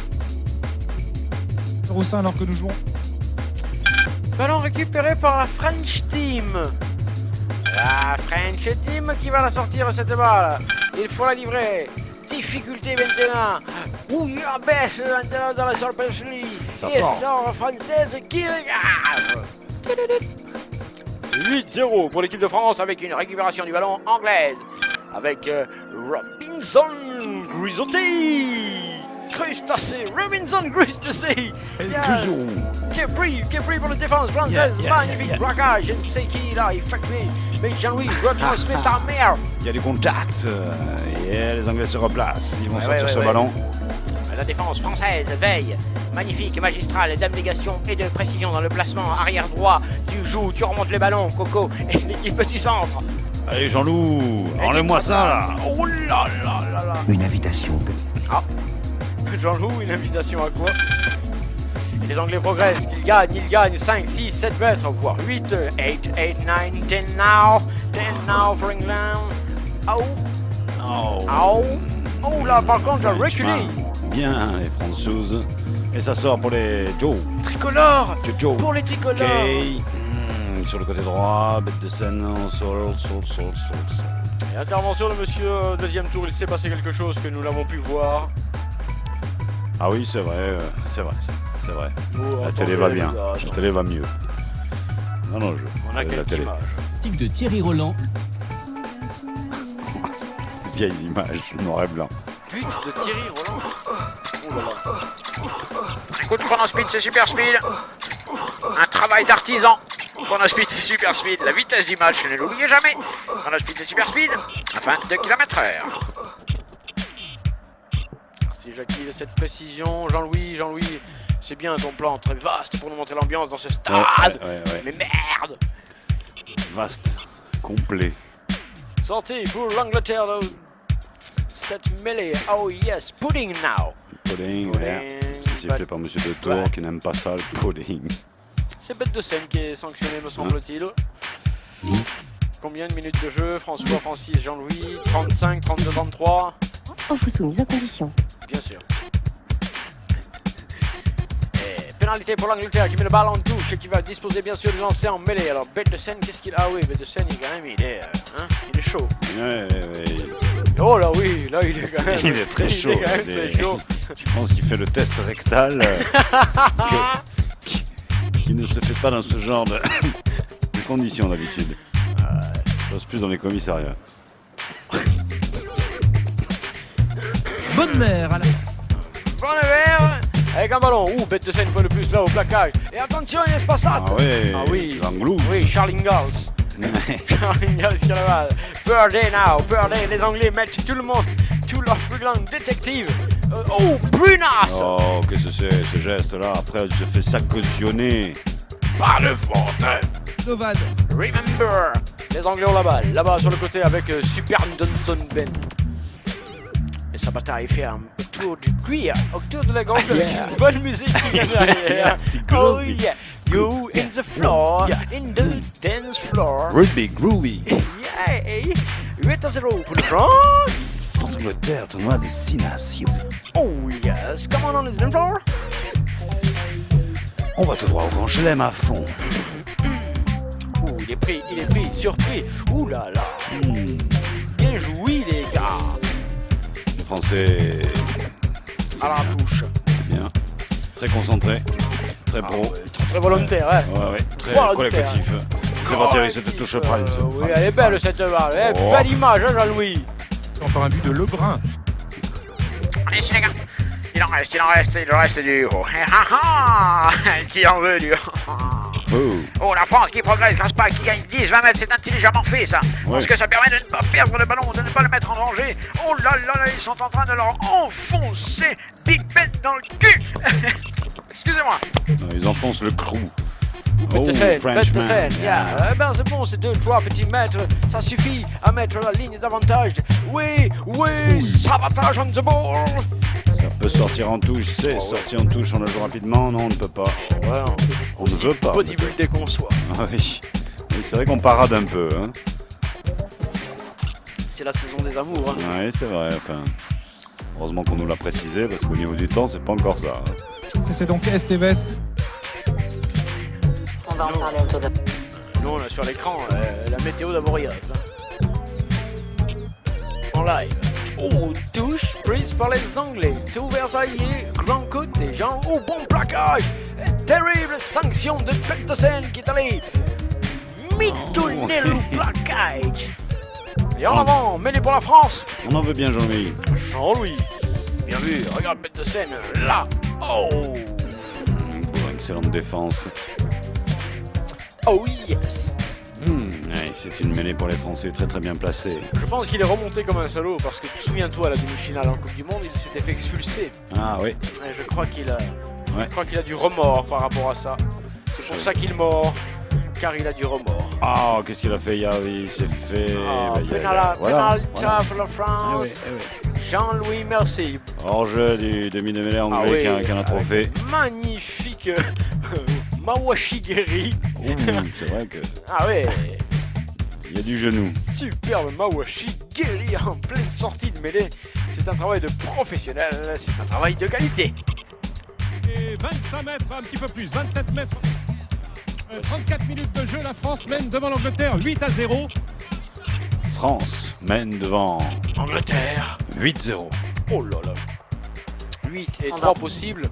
0-5 alors que nous jouons.
Ballon récupéré par la French Team. La French Team qui va la sortir cette balle. Il faut la livrer. Difficulté maintenant. Oui, baisse maintenant dans la surface. Et sort française qui regarde. 8-0 pour l'équipe de France avec une récupération du ballon anglaise. Avec Robinson Crusoe. Crustacé, Robinson Crustacé. Qui est pris pour la défense française. Magnifique braquage. Je ne sais qui là, effectué. Mais Jean-Louis, retransmet ta mère.
Il y a du contact. Et les Anglais se replacent. Ils vont sortir ce ballon.
La défense française veille. Magnifique, magistrale d'abnégation et de précision dans le placement arrière droit. Tu joues, tu remontes le ballon, Coco. Et l'équipe du centre.
Allez Jean-Loup, enlève-moi ça là.
Oh là là là là.
Une invitation.
Ah. Jean-Loup, une invitation à quoi? Et les Anglais progressent, ils gagnent 5, 6, 7 mètres, voire 8, 8, 9, 10 now. 10 now for England. Oh là, par contre, j'ai reculé.
Bien, les Françaises. Et ça sort pour les Joe.
Tricolore.
Joe.
Pour les tricolores.
Okay. Sur le côté droit, bête de scène, sol.
Et intervention de monsieur deuxième tour, il s'est passé quelque chose que nous l'avons pu voir.
Ah oui, c'est vrai.
Oh,
la télé va bien, la télé va mieux. Non,
on a quelques images.
Tic de Thierry Roland.
Vieilles images, noir et blanc.
But de Thierry Roland. Oh là là. Écoute, Chronospeed, c'est super speed. Un travail d'artisan. Chronospeed, c'est super speed. La vitesse d'image, ne l'oubliez jamais. Chronospeed, c'est super speed. À 22 km/h. qui éjacule cette précision. Jean-Louis, c'est bien ton plan, très vaste pour nous montrer l'ambiance dans ce stade.
Ouais.
Mais merde!
Vaste, complet.
Sorti pour l'Angleterre de cette mêlée. Oh yes, pudding now.
Pudding, ouais. C'est sifflé par Monsieur De Tour qui n'aime pas ça, le pudding.
C'est bête de scène qui est sanctionné, me semble-t-il. Combien de minutes de jeu? François, Francis, Jean-Louis, 35, 32, 33.
Offre soumise à condition.
Bien sûr. Et pénalité pour l'Angleterre qui met le ballon en touche et qui va disposer bien sûr de lancer en mêlée. Alors bête de scène, qu'est-ce qu'il a? Ah oui, bête de scène, il est chaud.
Ouais.
Oh là oui, là il est quand même.
Il est très chaud.
Très chaud.
Je pense qu'il fait le test rectal qui ne se fait pas dans ce genre de conditions d'habitude. Ça se passe plus dans les commissariats.
Bonne mère à la...
Bonne mère avec un ballon. Ouh, bête de scène une fois de plus là au plaquage. Et attention, il est passade.
Ah oui. L'anglou.
Oui, Charles Ingalls. Charles Ingalls qui a la balle. Birdie now, Birdie. Les Anglais mettent tout le monde, tout leur plus grand détective. Brunas.
Oh, qu'est-ce que c'est ce geste-là? Après, il se fait saccosionner.
Pas de faute.
Novan.
Remember. Les Anglais ont la balle. Là-bas sur le côté avec Super Johnson Ben. Et Sabata fait un tour du cuir autour de la grande bonne musique qui vient derrière. Oh yeah, you in the floor, in the dance floor.
Rugby groovy.
Yeah, 8-0 pour la France.
France-Angleterre, tournoi des 6 nations.
Oh yes, come on the dance floor.
On va tout droit au grand chelem à fond.
Ouh, il est pris, surpris. Ouh là là. Bien joué les gars.
Les Français
à la touche.
Bien. Très concentré. Très pro.
Très volontaire, ouais.
Ouais. Très collectif. Très volontaire, cette touche Price.
Oui, elle est belle cette balle. Belle image, hein, Jean-Louis.
Encore un but de Lebrun.
Allez, les gars. Il reste du haut. Qui en veut du Oh, la France qui progresse grâce pas, qui gagne 10, 20 mètres, c'est intelligemment fait ça. Parce que ça permet de ne pas perdre le ballon, de ne pas le mettre en danger. Oh là là, ils sont en train de leur enfoncer Big Ben dans le cul. Excusez-moi.
Ils enfoncent le crew.
Bête de scène, yeah. Ben c'est bon, c'est 2-3 petits mètres, ça suffit à mettre la ligne d'avantage. Oui, sabotage on the ball.
Ça peut sortir en touche, c'est sortir en touche, on la joue rapidement, non on ne peut pas.
Ouais,
on ne veut pas.
Bodybuilder qu'on soit.
Ah oui, c'est vrai qu'on parade un peu. Hein.
C'est la saison des amours. Hein.
Oui, c'est vrai, enfin. Heureusement qu'on nous l'a précisé, parce qu'au niveau du temps, c'est pas encore ça.
C'est donc Esteves.
On va en parler autour de...
Nous, on a sur l'écran la météo d'Avoriaz. En live. Oh, touche prise par les Anglais. C'est ouvert, ça y est. Grand côté, Jean. Oh, bon plaquage. Terrible sanction de Petersen qui est allé mitonner le plaquage. Et en avant, mêlée pour la France.
On en veut bien, Jean-Louis.
Jean-Louis. Bien vu, regarde Petersen là. Oh.
Excellente défense.
Oh yes.
Ouais, c'est une mêlée pour les Français, très très bien placée.
Je pense qu'il est remonté comme un salaud parce que souviens-toi à la demi-finale en Coupe du Monde, il s'était fait expulser.
Ah oui.
Et je crois qu'il a du remords par rapport à ça. C'est pour ça qu'il mord, car il a du remords.
Ah, qu'est-ce qu'il a fait hier? Il s'est fait...
Penalty pour la France. Jean-Louis, merci.
Hors-jeu du demi de mêlée anglais qui a un trophée.
Magnifique Mawashigeri.
C'est vrai que...
Ah ouais.
Il y a du genou.
Superbe Mawashigeri en pleine sortie de mêlée. C'est un travail de professionnel, c'est un travail de qualité.
Et 25 mètres, un petit peu plus, 27 mètres. 34 minutes de jeu, la France mène devant l'Angleterre 8-0.
France mène devant
Angleterre
8-0.
Oh là là. 8 et 3 possibles.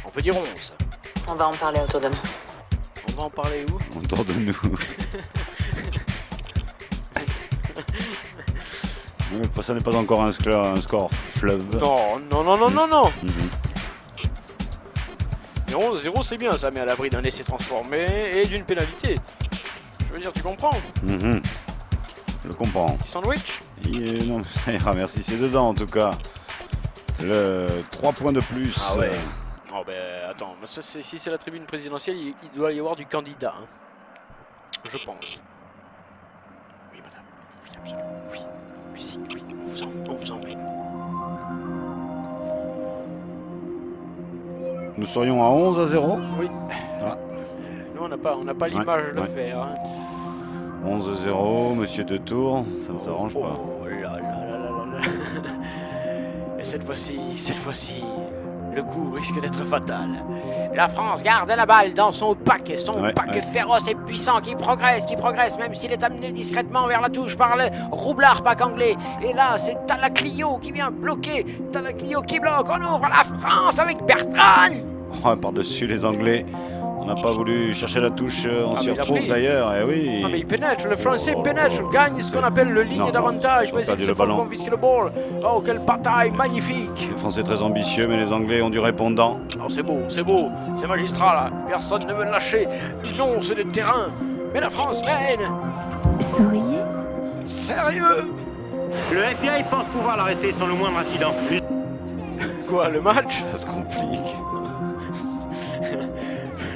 On peut dire 11.
On va en parler autour de nous.
On va en parler où?
Autour de nous. Ça n'est pas encore un score fleuve.
Non. Mais 11-0 c'est bien, ça met à l'abri d'un essai transformé et d'une pénalité. Je veux dire, tu comprends?
Je comprends.
Petit sandwich?
Non, ça ira, merci, c'est dedans en tout cas. Le 3 points de plus.
Ah ouais. Oh ben attends, mais si c'est la tribune présidentielle, il doit y avoir du candidat. Hein. Je pense. Oui madame. Oui absolument. Oui. Musique, oui. On vous en met.
Nous serions à 11-0.
Oui.
Ah.
Nous on n'a pas l'image de faire. Hein.
11-0, monsieur de Tours, ça ne s'arrange pas.
Oh là là là là là. Et cette fois-ci, le coup risque d'être fatal. La France garde la balle dans son paquet féroce et puissant qui progresse, même s'il est amené discrètement vers la touche par le roublard pack anglais. Et là, c'est Talaclio qui vient bloquer, Talaclio qui bloque, on ouvre la France avec Bertrand.
Oh, par-dessus les Anglais, on n'a pas voulu chercher la touche, on s'y
mais il a
retrouve
pris.
d'ailleurs, et oui.
Ah mais il pénètre, le Français pénètre, gagne ce qu'on appelle le ligne d'avantage, mais il se faut confisquer le ball. Oh, quelle bataille magnifique.
Les Français très ambitieux, mais les Anglais ont du répondant.
Oh, c'est beau, c'est magistral là. Personne ne veut lâcher une once de terrain. Mais la France mène.
Souriez.
Sérieux?
Le FBI pense pouvoir l'arrêter sans le moindre incident.
Quoi, le match?
Ça se complique.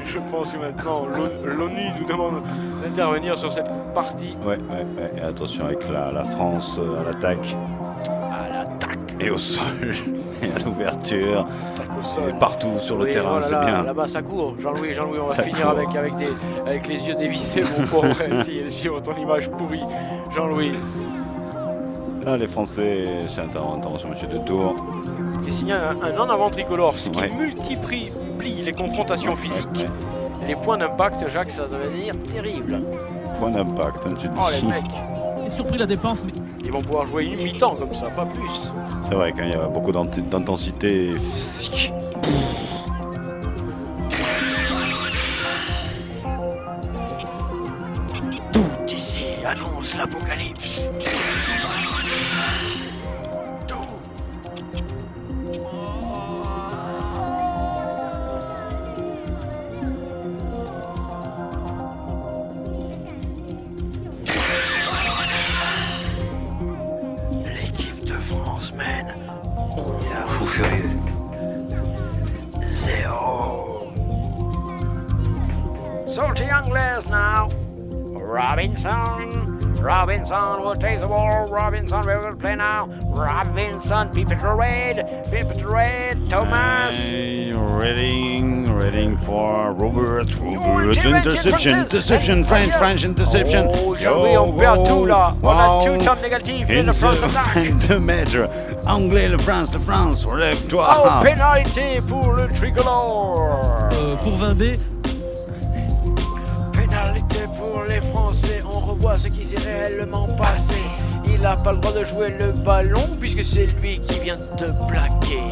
Je pense que maintenant l'ONU nous demande d'intervenir sur cette partie.
Ouais. Et attention avec la France à l'attaque.
À l'attaque.
Et au sol. Et à l'ouverture.
Au sol.
Et partout sur le terrain, c'est bien.
Là-bas ça court. Jean-Louis, on va
Ça
finir
court.
avec les yeux dévissés, mon pauvre. Essayer sur ton image pourrie. Jean-Louis.
Là, les Français, c'est intervention, monsieur de Tours.
Qui signale un en avant tricolore, ce qui
Ouais.
multiplie les confrontations physiques. Les points d'impact, Jacques, ça va devenir terrible.
Point d'impact, hein, tu dis.
Oh les mecs,
Et surpris la défense, mais
ils vont pouvoir jouer une mi-temps comme ça, pas plus.
C'est vrai, quand il y a beaucoup d'intensité physique.
Tout ici annonce l'apocalypse. Tout. L'équipe de France mène. C'est un fou furieux. 0. Sortie anglaise now. Robinson will take the ball. Robinson will play now. Robinson, peep it red, Thomas.
Hey, reading for Robert, interception, French interception.
Oh, Jean-Louis, on perd tout là. On a tout temps négatif de la France attaque.
De maître. Anglais, la France, relève-toi.
Oh, pénalité pour le tricolore.
Pour 20B,
Pénalité pour les Français, on revoit ce qui s'est réellement passé. Il n'a pas le droit de jouer le ballon puisque c'est lui qui vient de plaquer.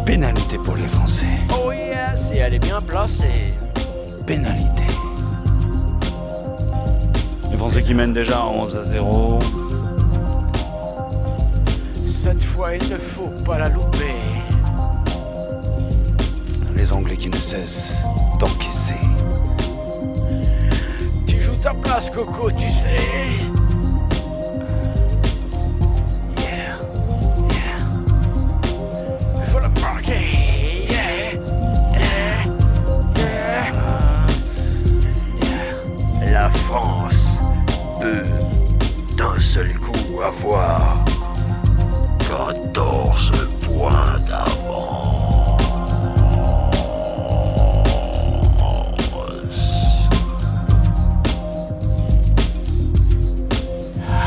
Pénalité pour les Français.
Oh yes, et elle est bien placée.
Pénalité. Les Français qui mènent déjà 11-0.
Cette fois, il ne faut pas la louper.
Les Anglais qui ne cessent d'encaisser.
Tu joues ta place, Coco, tu sais. Il faut la marquer. La France peut d'un seul coup avoir 14 points d'avance.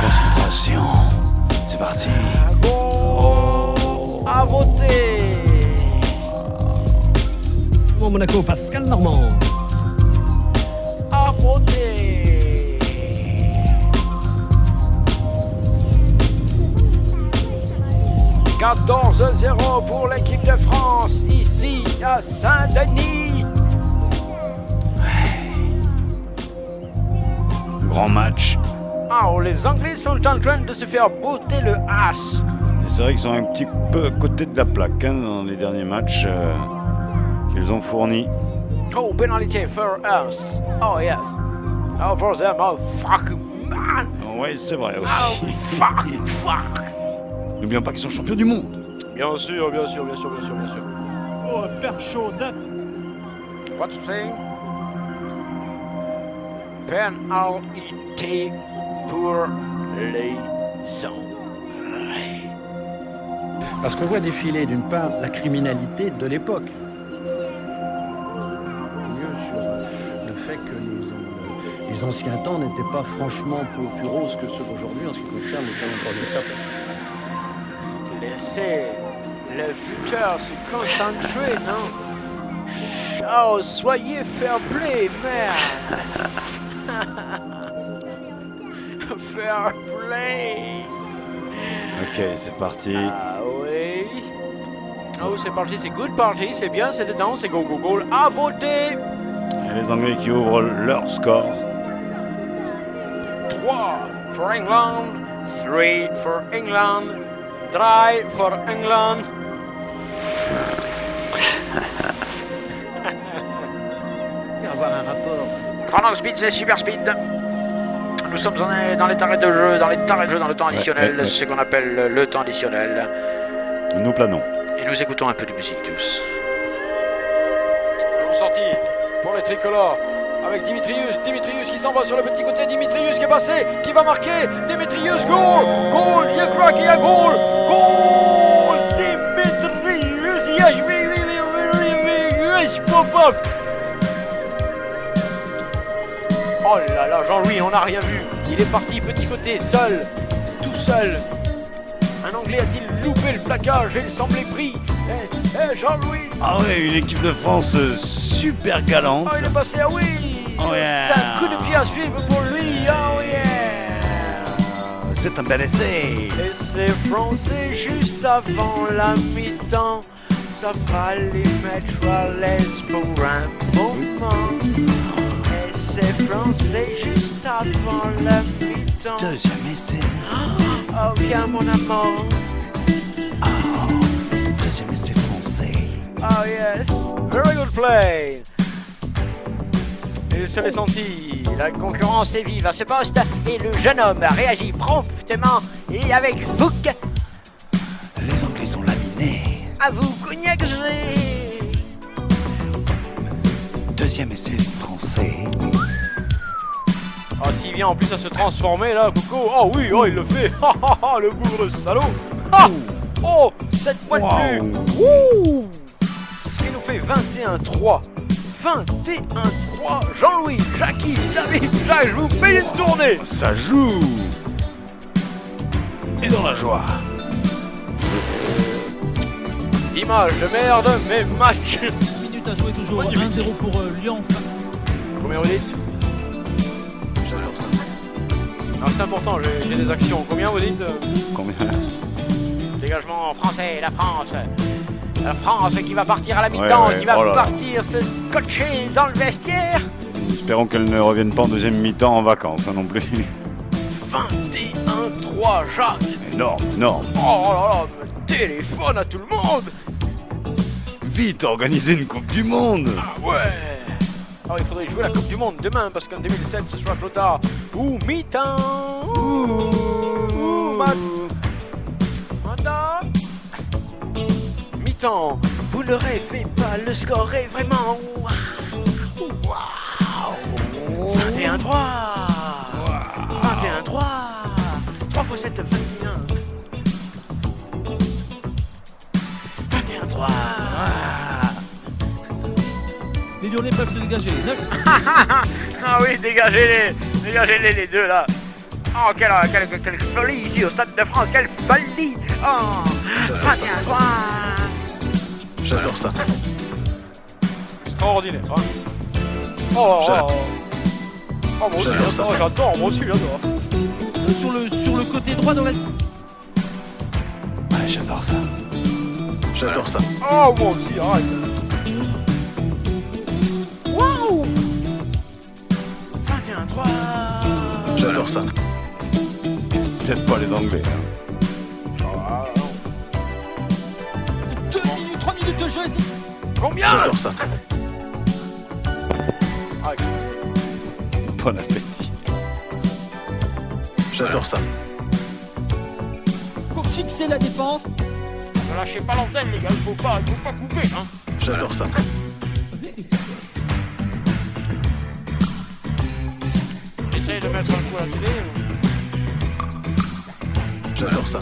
Concentration. C'est parti.
À voter.
pour Monaco, Pascal Normand.
À voter. « 14-0 pour l'équipe de France, ici à Saint-Denis. »
Grand match.
Oh, les Anglais sont en train de se faire botter le as.
Et c'est vrai qu'ils sont un petit peu à côté de la plaque hein, dans les derniers matchs qu'ils ont fournis.
Oh, pénalité for us. Oh, yes. Oh, for them. Oh, fuck
Ouais, c'est vrai aussi.
Oh, fuck.
N'oublions pas qu'ils sont champions du monde.
Bien sûr.
Oh, un perf chaud, neuf.
What's the thing? Pénalité pour les Anglais.
Parce qu'on voit défiler d'une part la criminalité de l'époque. Mieux sur le fait que les anciens temps n'étaient pas franchement plus roses que ceux d'aujourd'hui en ce qui concerne les talents de sapin.
Laissez le buteur se concentrer, non? Oh, soyez fair play, merde! Fair play!
Ok, c'est parti.
Ah oui. Oh, c'est parti, c'est good party, c'est bien, c'est dedans, c'est go, à voter!
Et les Anglais qui ouvrent leur score.
3 for England, 3 for England, 3 for England.
Avoir un rapport.
Chrono Speed, c'est Super Speed. Nous sommes dans les tarés de jeu, dans le temps additionnel,
ouais.
ce qu'on appelle le temps additionnel.
Nous planons.
Et nous écoutons un peu de musique tous. On sorti pour les tricolores avec Dimitrius qui s'en va sur le petit côté, Dimitrius qui est passé, qui va marquer, Dimitrius, goal, il y a crack, il y a goal, Dimitrius, yes, pop-up. Oh là là, Jean-Louis, on n'a rien vu. Il est parti petit côté, seul, tout seul. Un Anglais a-t-il loupé le plaquage et il semblait pris. Jean-Louis.
Ah ouais, une équipe de France super galante.
Oh, il est passé, ah oui.
Oh yeah.
C'est un coup de pied à suivre pour lui, oh yeah.
C'est un bel essai.
Essai français juste avant la mi-temps. Ça va les mettre à l'aise pour un moment. Essai français juste avant la mi-temps.
Deuxième essai.
Oh bien mon amour.
Oh, deuxième essai français.
Oh yes, very good play. Il se l'est senti, la concurrence est vive à ce poste et le jeune homme réagit promptement et avec fougue.
Les Anglais sont laminés.
À vous, Cognac G.
Deuxième essai français.
Oh, s'il vient en plus à se transformer là, Coco. Oh oui, oh il le fait. Le bougre salaud. Oh, 7 points de plus. Wouh. Ce qui nous fait 21-3. 21-3. Jean-Louis, Jackie, David, Jacques, je vous mets une tournée.
Ça joue. Et dans la joie.
Image de merde, mais match.
10 minutes à jouer toujours. 1-0 pour Lyon.
Combien vous dites? Non, c'est important, j'ai des actions. Combien vous dites?
Combien?
Dégagement français, la France. La France qui va partir à la mi-temps, qui va partir se scotcher dans le vestiaire.
Espérons qu'elle ne revienne pas en deuxième mi-temps en vacances, hein, non plus.
21-3, Jacques.
Énorme.
Oh là là, téléphone à tout le monde.
Vite, organiser une Coupe du Monde.
Ah ouais. Oh, il faudrait jouer la Coupe du Monde demain parce qu'en 2007 ce sera trop tard. Ouh, mi-temps. Mi-temps. Vous ne rêvez pas, le score est vraiment waouh. 21-3. 21-3. 3 x 7, 21. 21-3.
Les Lyonnais peuvent se dégager. 9.
Ah oui, dégagez-les les deux là. Oh, quelle folie ici au Stade de France, quelle folie. Oh, 21-3.
J'adore ça.
Extraordinaire. Hein. Oh, moi aussi, j'adore, moi aussi, j'adore.
Sur le côté droit dans la...
Ouais, j'adore ça.
J'adore ça.
Oh, moi aussi, arrête. Wow. 21-3.
J'adore ça.
Peut-être pas les Anglais. Hein.
2 minutes, 3 minutes de jeu.
Combien?
J'adore ça.
Bon appétit.
J'adore ça.
Pour fixer la défense.
Ne lâchez pas l'antenne, les gars, il faut pas couper, hein.
J'adore ça.
Essaye de mettre un coup à la télé.
J'adore ça.